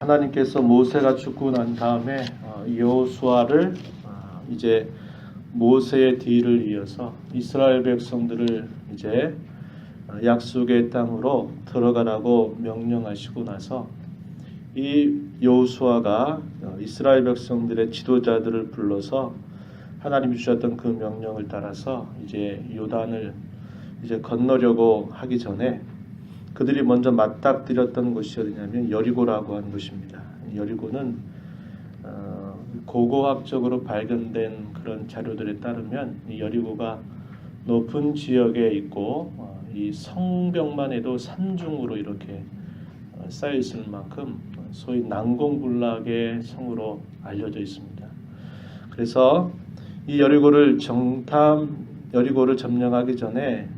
하나님께서 모세가 죽고 난 다음에 여호수아를 이제 모세의 뒤를 이어서 이스라엘 백성들을 이제 약속의 땅으로 들어가라고 명령하시고 나서 이 여호수아가 이스라엘 백성들의 지도자들을 불러서 하나님이 주셨던 그 명령을 따라서 이제 요단을 이제 건너려고 하기 전에 그들이 먼저 맞닥뜨렸던 곳이 어디냐면 여리고라고 하는 곳입니다. 여리고는 고고학적으로 발견된 그런 자료들에 따르면 이 여리고가 높은 지역에 있고 이 성벽만 해도 산중으로 이렇게 쌓여 있을 만큼 소위 난공불락의 성으로 알려져 있습니다. 그래서 이 여리고를 점령하기 전에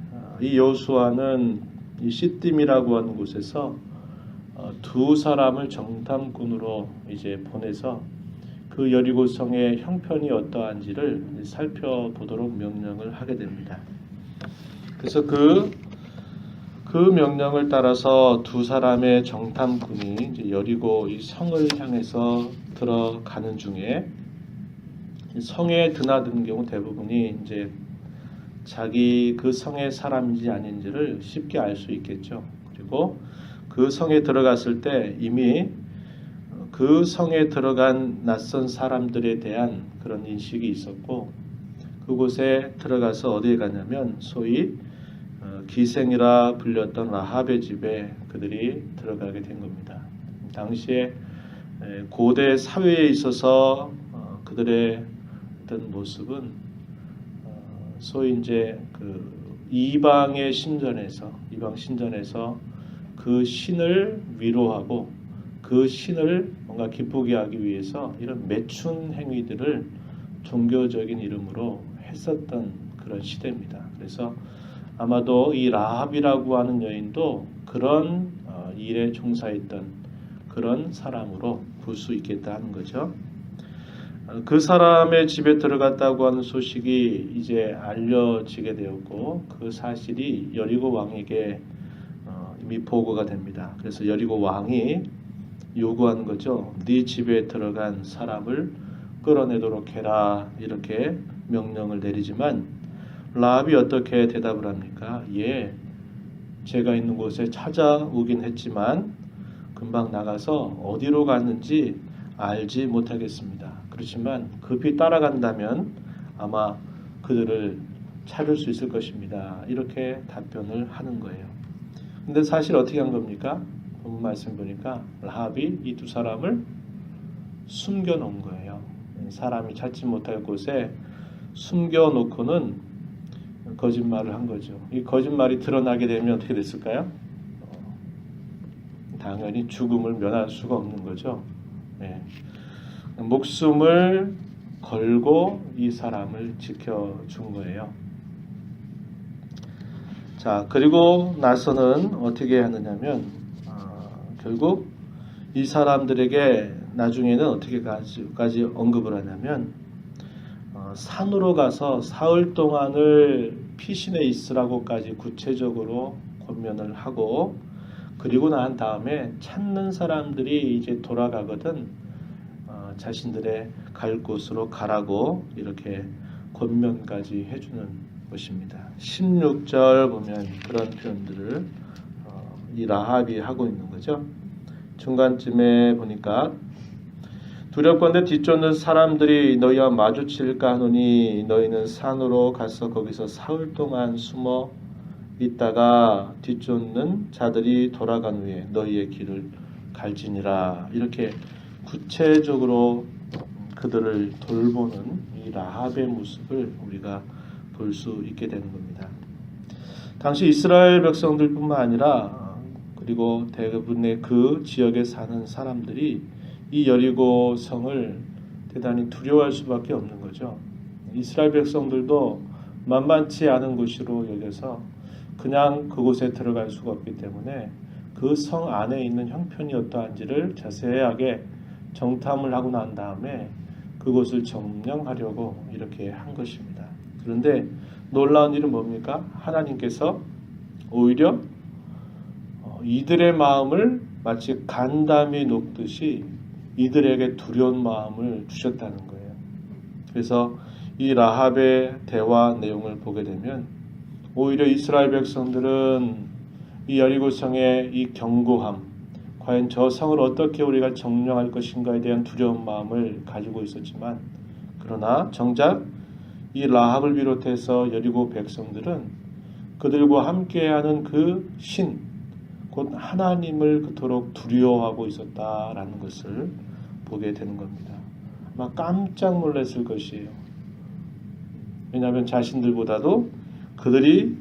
이 여호수아는 이 시딤이라고 하는 곳에서 두 사람을 정탐꾼으로 이제 보내서 그 여리고 성의 형편이 어떠한지를 살펴보도록 명령을 하게 됩니다. 그래서 그 명령을 따라서 두 사람의 정탐꾼이 이제 여리고 이 성을 향해서 들어가는 중에 성에 드나드는 경우 대부분이 이제 자기 그 성의 사람인지 아닌지를 쉽게 알 수 있겠죠. 그리고 그 성에 들어갔을 때 이미 그 성에 들어간 낯선 사람들에 대한 그런 인식이 있었고 그곳에 들어가서 어디에 가냐면 소위 기생이라 불렸던 라합의 집에 그들이 들어가게 된 겁니다. 당시에 고대 사회에 있어서 그들의 어떤 모습은 소위 이제 그 이방 신전에서 그 신을 위로하고 그 신을 뭔가 기쁘게 하기 위해서 이런 매춘 행위들을 종교적인 이름으로 했었던 그런 시대입니다. 그래서 아마도 이 라합이라고 하는 여인도 그런 일에 종사했던 그런 사람으로 볼 수 있겠다 하는 거죠. 그 사람의 집에 들어갔다고 하는 소식이 이제 알려지게 되었고 그 사실이 여리고 왕에게 이미 보고가 됩니다. 그래서 여리고 왕이 요구한 거죠. 네 집에 들어간 사람을 끌어내도록 해라 이렇게 명령을 내리지만 라합이 어떻게 대답을 합니까? 예, 제가 있는 곳에 찾아오긴 했지만 금방 나가서 어디로 갔는지 알지 못하겠습니다. 그렇지만 급히 따라간다면 아마 그들을 찾을 수 있을 것입니다. 이렇게 답변을 하는 거예요. 근데 사실 어떻게 한 겁니까? 본문 말씀 보니까 라합이 이 두 사람을 숨겨놓은 거예요. 사람이 찾지 못할 곳에 숨겨놓고는 거짓말을 한 거죠. 이 거짓말이 드러나게 되면 어떻게 됐을까요? 당연히 죽음을 면할 수가 없는 거죠. 네. 목숨을 걸고 이 사람을 지켜준 거예요. 자, 그리고 나서는 어떻게 하느냐면 결국 이 사람들에게 나중에는 어떻게까지 언급을 하냐면 산으로 가서 사흘 동안을 피신해 있으라고까지 구체적으로 권면을 하고 그리고 난 다음에 찾는 사람들이 이제 돌아가거든 자신들의 갈 곳으로 가라고 이렇게 권면까지 해주는 것입니다. 16절 보면 그런 표현들을 이 라합이 하고 있는 거죠. 중간쯤에 보니까 두렵건대 뒤쫓는 사람들이 너희와 마주칠까 하노니 너희는 산으로 가서 거기서 사흘 동안 숨어 있다가 뒤쫓는 자들이 돌아간 후에 너희의 길을 갈지니라. 이렇게 구체적으로 그들을 돌보는 이 라합의 모습을 우리가 볼 수 있게 되는 겁니다. 당시 이스라엘 백성들뿐만 아니라 그리고 대부분의 그 지역에 사는 사람들이 이 여리고 성을 대단히 두려워할 수밖에 없는 거죠. 이스라엘 백성들도 만만치 않은 곳으로 여겨서 그냥 그곳에 들어갈 수가 없기 때문에 그 성 안에 있는 형편이 어떠한지를 자세하게 정탐을 하고 난 다음에 그곳을 점령하려고 이렇게 한 것입니다. 그런데 놀라운 일은 뭡니까? 하나님께서 오히려 이들의 마음을 마치 간담이 녹듯이 이들에게 두려운 마음을 주셨다는 거예요. 그래서 이 라합의 대화 내용을 보게 되면 오히려 이스라엘 백성들은 이 여리고성의 이 견고함, 과연 저 성을 어떻게 우리가 점령할 것인가에 대한 두려운 마음을 가지고 있었지만, 그러나 정작 이 라합을 비롯해서 여리고 백성들은 그들과 함께하는 그 신, 곧 하나님을 그토록 두려워하고 있었다라는 것을 보게 되는 겁니다. 아마 깜짝 놀랐을 것이에요. 왜냐하면 자신들보다도 그들이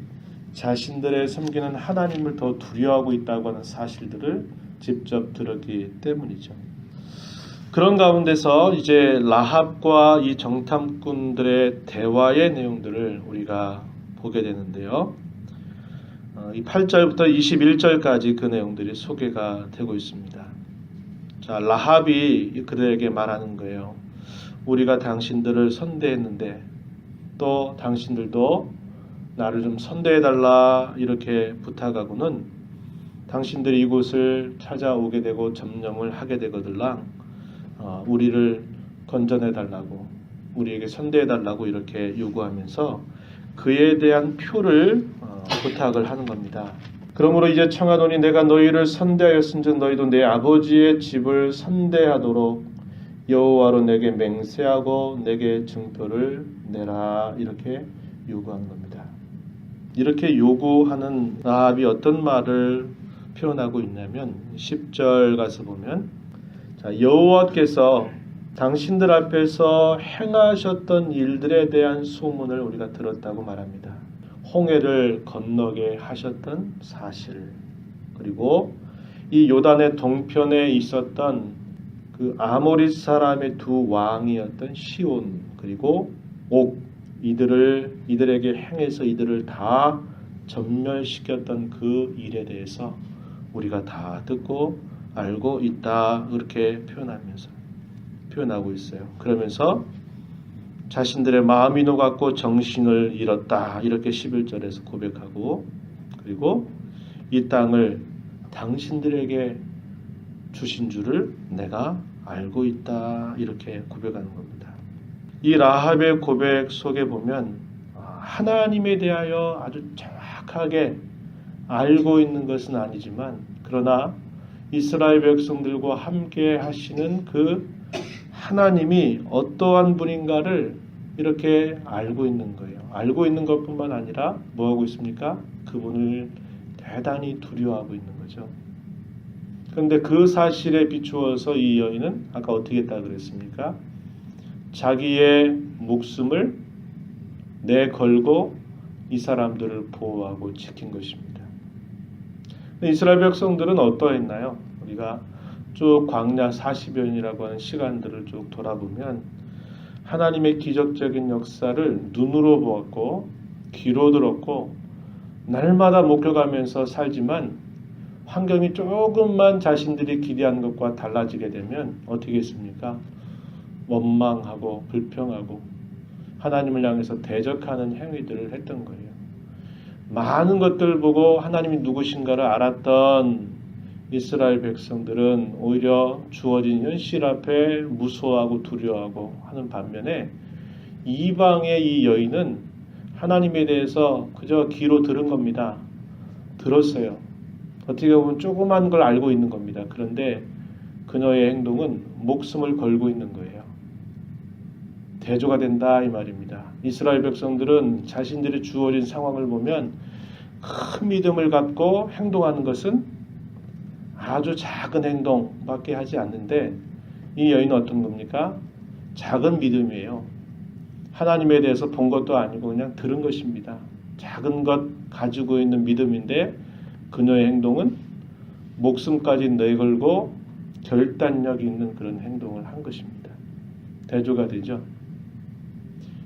자신들의 섬기는 하나님을 더 두려워하고 있다고 하는 사실들을 직접 들었기 때문이죠. 그런 가운데서 이제 라합과 이 정탐꾼들의 대화의 내용들을 우리가 보게 되는데요. 이 8절부터 21절까지 그 내용들이 소개가 되고 있습니다. 자, 라합이 그들에게 말하는 거예요. 우리가 당신들을 선대했는데 또 당신들도 나를 좀 선대해달라 이렇게 부탁하고는 당신들이 이곳을 찾아오게 되고 점령을 하게 되거들랑 우리를 건져내달라고, 우리에게 선대해달라고 이렇게 요구하면서 그에 대한 표를 부탁을 하는 겁니다. 그러므로 이제 청하노니 내가 너희를 선대하였은즉 너희도 내 아버지의 집을 선대하도록 여호와로 내게 맹세하고 내게 증표를 내라 이렇게 요구하는 겁니다. 이렇게 요구하는 라합이 어떤 말을 표현하고 있냐면 10절 가서 보면 자, 여호와께서 당신들 앞에서 행하셨던 일들에 대한 소문을 우리가 들었다고 말합니다. 홍해를 건너게 하셨던 사실, 그리고 이 요단의 동편에 있었던 그 아모리 사람의 두 왕이었던 시온 그리고 옥, 이들에게 행해서 이들을 다 전멸시켰던 그 일에 대해서 우리가 다 듣고 알고 있다 그렇게 표현하고 있어요. 그러면서 자신들의 마음이 녹았고 정신을 잃었다 이렇게 11절에서 고백하고, 그리고 이 땅을 당신들에게 주신 줄을 내가 알고 있다 이렇게 고백하는 겁니다. 이 라합의 고백 속에 보면 하나님에 대하여 아주 정확하게 알고 있는 것은 아니지만, 그러나 이스라엘 백성들과 함께 하시는 그 하나님이 어떠한 분인가를 이렇게 알고 있는 거예요. 알고 있는 것뿐만 아니라 뭐하고 있습니까? 그분을 대단히 두려워하고 있는 거죠. 그런데 그 사실에 비추어서 이 여인은 아까 어떻게 했다 그랬습니까? 자기의 목숨을 내걸고 이 사람들을 보호하고 지킨 것입니다. 이스라엘 백성들은 어떠했나요? 우리가 쭉 광야 40여 년이라고 하는 시간들을 쭉 돌아보면 하나님의 기적적인 역사를 눈으로 보았고 귀로 들었고 날마다 목격하면서 살지만 환경이 조금만 자신들이 기대한 것과 달라지게 되면 어떻게 했습니까? 원망하고 불평하고 하나님을 향해서 대적하는 행위들을 했던 거예요. 많은 것들을 보고 하나님이 누구신가를 알았던 이스라엘 백성들은 오히려 주어진 현실 앞에 무서워하고 두려워하고 하는 반면에 이방의 이 여인은 하나님에 대해서 그저 귀로 들은 겁니다. 들었어요. 어떻게 보면 조그만 걸 알고 있는 겁니다. 그런데 그녀의 행동은 목숨을 걸고 있는 거예요. 대조가 된다 이 말입니다. 이스라엘 백성들은 자신들이 주어진 상황을 보면 큰 믿음을 갖고 행동하는 것은 아주 작은 행동밖에 하지 않는데 이 여인은 어떤 겁니까? 작은 믿음이에요. 하나님에 대해서 본 것도 아니고 그냥 들은 것입니다. 작은 것 가지고 있는 믿음인데 그녀의 행동은 목숨까지 내걸고 결단력 있는 그런 행동을 한 것입니다. 대조가 되죠.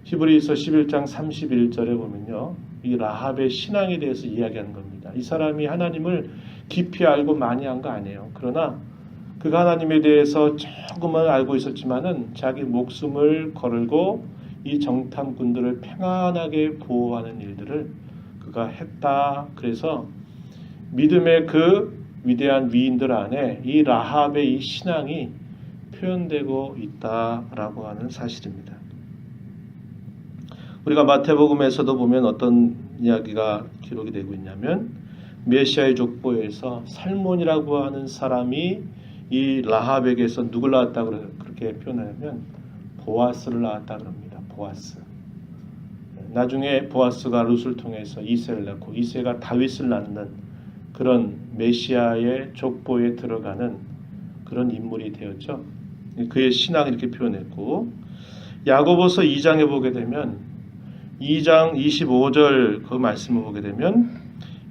히브리서 11장 31절에 보면요. 이 라합의 신앙에 대해서 이야기하는 겁니다. 이 사람이 하나님을 깊이 알고 많이 한 거 아니에요. 그러나 그가 하나님에 대해서 조금은 알고 있었지만은 자기 목숨을 걸고 이 정탐꾼들을 평안하게 보호하는 일들을 그가 했다. 그래서 믿음의 그 위대한 위인들 안에 이 라합의 이 신앙이 표현되고 있다라고 하는 사실입니다. 우리가 마태복음에서도 보면 어떤 이야기가 기록이 되고 있냐면 메시아의 족보에서 살몬이라고 하는 사람이 이 라합에게서 누굴 낳았다고 그렇게 표현하면 보아스를 낳았다고 합니다. 보아스. 나중에 보아스가 룻을 통해서 이새를 낳고 이새가 다윗을 낳는 그런 메시아의 족보에 들어가는 그런 인물이 되었죠. 그의 신앙을 이렇게 표현했고, 야고보서 2장에 보게 되면 2장 25절 그 말씀을 보게 되면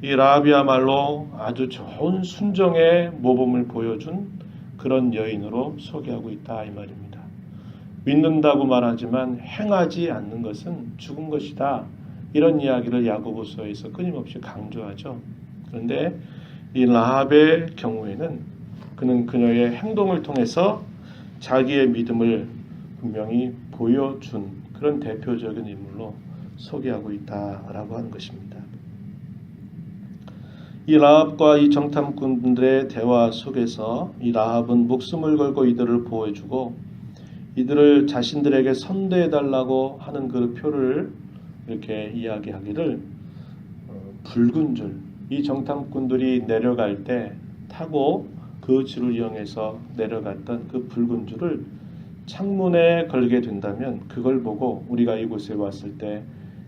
이 라합이야말로 아주 좋은 순종의 모범을 보여준 그런 여인으로 소개하고 있다 이 말입니다. 믿는다고 말하지만 행하지 않는 것은 죽은 것이다. 이런 이야기를 야고보서에서 끊임없이 강조하죠. 그런데 이 라합의 경우에는 그는 그녀의 행동을 통해서 자기의 믿음을 분명히 보여준 그런 대표적인 인물로 소개하고 있다라고 하는 것입니다. 이 라합과 이 정탐꾼들의 대화 속에서 이 라합은 목숨을 걸고 이들을 보호해주고 이들을 자신들에게 선대해달라고 하는 그 표를 이렇게 이야기하기를 붉은 줄, 이 정탐꾼들이 내려갈 때 타고 그 줄을 이용해서 내려갔던 그 붉은 줄을 창문에 걸게 된다면 그걸 보고 우리가 이곳에 왔을 때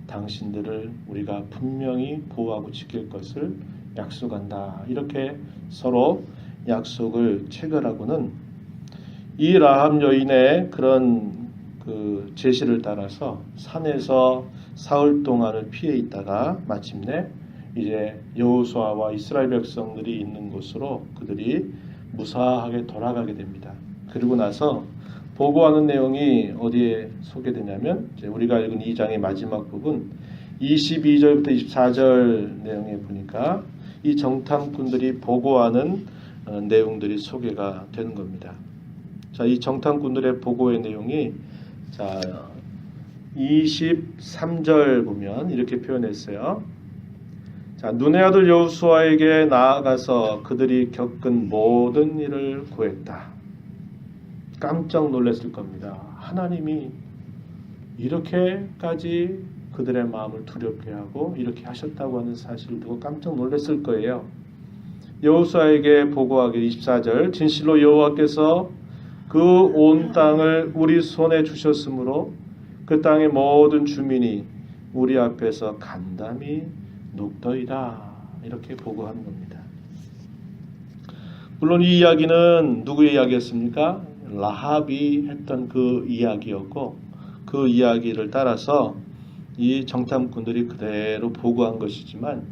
당신들을 우리가 분명히 보호하고 지킬 것을 약속한다. 이렇게 서로 약속을 체결하고는 이 라합 여인의 그런 그 제시를 따라서 산에서 사흘 동안을 피해 있다가 마침내 이제 여호수아와 이스라엘 백성들이 있는 곳으로 그들이 무사하게 돌아가게 됩니다. 그리고 나서 보고하는 내용이 어디에 소개되냐면 이제 우리가 읽은 2장의 마지막 부분 22절부터 24절 내용에 보니까 이 정탐꾼들이 보고하는 내용들이 소개가 되는 겁니다. 자, 이 정탐꾼들의 보고의 내용이 자 23절 보면 이렇게 표현했어요. 자, 눈의 아들 여호수아에게 나아가서 그들이 겪은 모든 일을 고했다. 깜짝 놀랐을 겁니다. 하나님이 이렇게까지 그들의 마음을 두렵게 하고 이렇게 하셨다고 하는 사실을 두고 깜짝 놀랐을 거예요. 여호수아에게 보고하기 24절 진실로 여호와께서 그 온 땅을 우리 손에 주셨으므로 그 땅의 모든 주민이 우리 앞에서 간담이 녹더이다. 이렇게 보고하는 겁니다. 물론 이 이야기는 누구의 이야기였습니까? 라합이 했던 그 이야기였고 그 이야기를 따라서 이 정탐꾼들이 그대로 보고한 것이지만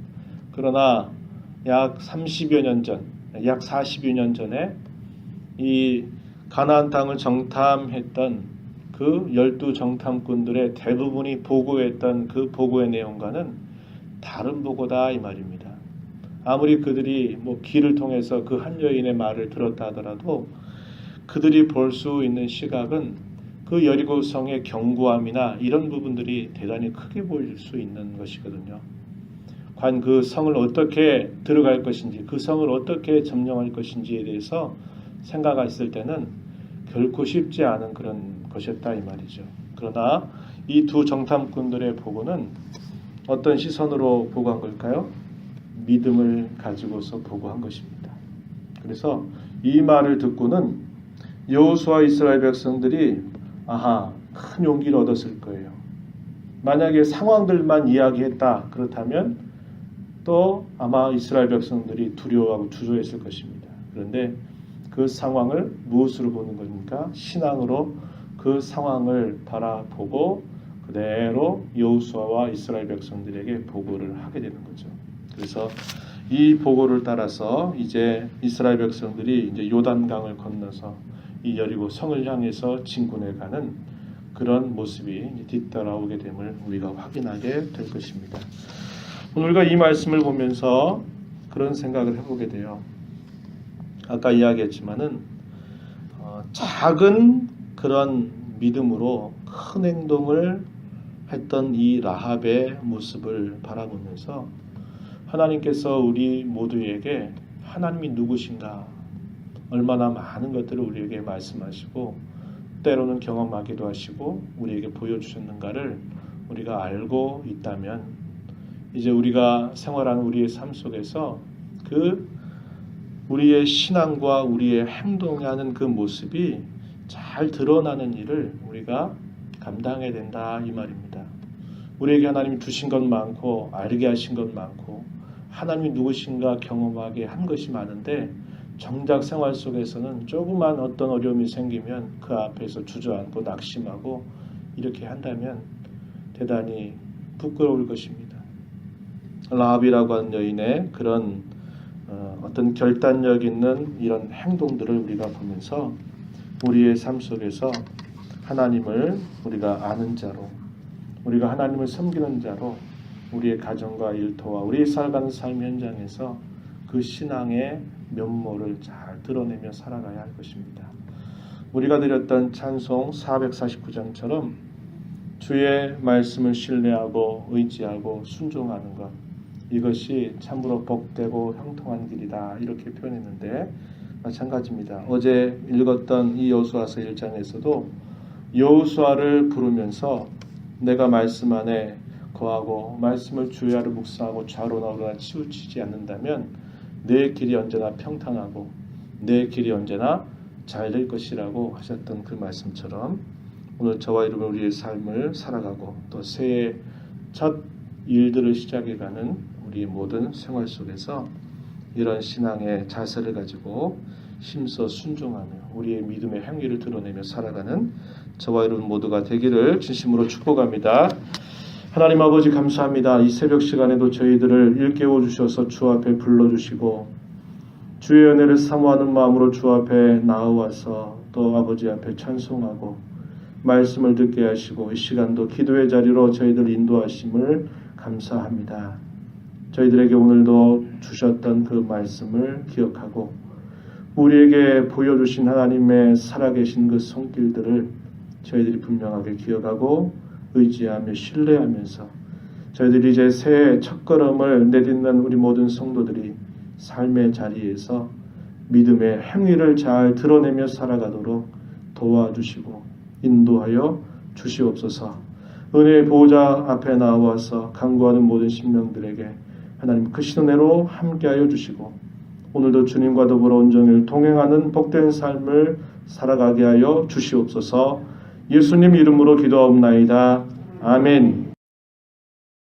그러나 약 30여 년 전, 약 40여 년 전에 이 가나안 땅을 정탐했던 그 12 정탐꾼들의 대부분이 보고했던 그 보고의 내용과는 다른 보고다 이 말입니다. 아무리 그들이 길을 통해서 그 한 여인의 말을 들었다 하더라도 그들이 볼 수 있는 시각은 그 여리고 성의 견고함이나 이런 부분들이 대단히 크게 보일 수 있는 것이거든요. 과연 그 성을 어떻게 들어갈 것인지, 그 성을 어떻게 점령할 것인지에 대해서 생각했을 때는 결코 쉽지 않은 그런 것이었다 이 말이죠. 그러나 이 두 정탐꾼들의 보고는 어떤 시선으로 보고한 걸까요? 믿음을 가지고서 보고한 것입니다. 그래서 이 말을 듣고는 여호수아 이스라엘 백성들이 큰 용기를 얻었을 거예요. 만약에 상황들만 이야기했다 그렇다면 또 아마 이스라엘 백성들이 두려워하고 주저했을 것입니다. 그런데 그 상황을 무엇으로 보는 겁니까? 신앙으로 그 상황을 바라보고 그대로 여호수아와 이스라엘 백성들에게 보고를 하게 되는 거죠. 그래서 이 보고를 따라서 이제 이스라엘 백성들이 이제 요단강을 건너서 이 여리고 성을 향해서 진군해 가는 그런 모습이 뒤따라오게 됨을 우리가 확인하게 될 것입니다. 오늘 우리가 이 말씀을 보면서 그런 생각을 해보게 돼요. 아까 이야기했지만은 작은 그런 믿음으로 큰 행동을 했던 이 라합의 모습을 바라보면서 하나님께서 우리 모두에게 하나님이 누구신가 얼마나 많은 것들을 우리에게 말씀하시고 때로는 경험하기도 하시고 우리에게 보여주셨는가를 우리가 알고 있다면 이제 우리가 생활하는 우리의 삶 속에서 그 우리의 신앙과 우리의 행동하는 그 모습이 잘 드러나는 일을 우리가 감당해야 된다 이 말입니다. 우리에게 하나님이 주신 것 많고 알게 하신 것 많고 하나님이 누구신가 경험하게 한 것이 많은데 정작 생활 속에서는 조그만 어떤 어려움이 생기면 그 앞에서 주저앉고 낙심하고 이렇게 한다면 대단히 부끄러울 것입니다. 라합이라고 하는 여인의 그런 어떤 결단력 있는 이런 행동들을 우리가 보면서 우리의 삶 속에서 하나님을 우리가 아는 자로 우리가 하나님을 섬기는 자로 우리의 가정과 일터와 우리의 살아가는 삶 현장에서 그 신앙의 면모를 잘 드러내며 살아가야 할 것입니다. 우리가 드렸던 찬송 449장처럼 주의 말씀을 신뢰하고 의지하고 순종하는 것 이것이 참으로 복되고 형통한 길이다 이렇게 표현했는데 마찬가지입니다. 어제 읽었던 이 여호수아서 1장에서도 여호수아를 부르면서 내가 말씀 안에 거하고 말씀을 주야로 묵상하고 좌로나 우로나 치우치지 않는다면 내 길이 언제나 평탄하고 내 길이 언제나 잘 될 것이라고 하셨던 그 말씀처럼 오늘 저와 여러분 우리의 삶을 살아가고 또 새해 첫 일들을 시작해가는 우리의 모든 생활 속에서 이런 신앙의 자세를 가지고 힘써 순종하며 우리의 믿음의 행위를 드러내며 살아가는 저와 여러분 모두가 되기를 진심으로 축복합니다. 하나님 아버지 감사합니다. 이 새벽 시간에도 저희들을 일깨워 주셔서 주 앞에 불러주시고 주의 은혜를 사모하는 마음으로 주 앞에 나아와서 또 아버지 앞에 찬송하고 말씀을 듣게 하시고 이 시간도 기도의 자리로 저희들 인도하심을 감사합니다. 저희들에게 오늘도 주셨던 그 말씀을 기억하고 우리에게 보여주신 하나님의 살아계신 그 손길들을 저희들이 분명하게 기억하고 의지하며 신뢰하면서 저희들이 이제 새해 첫걸음을 내딛는 우리 모든 성도들이 삶의 자리에서 믿음의 행위를 잘 드러내며 살아가도록 도와주시고 인도하여 주시옵소서. 은혜의 보호자 앞에 나와서 간구하는 모든 심령들에게 하나님 크신 은혜로 함께하여 주시고 오늘도 주님과 더불어 온종일 동행하는 복된 삶을 살아가게 하여 주시옵소서. 예수님 이름으로 기도하옵나이다. 아멘.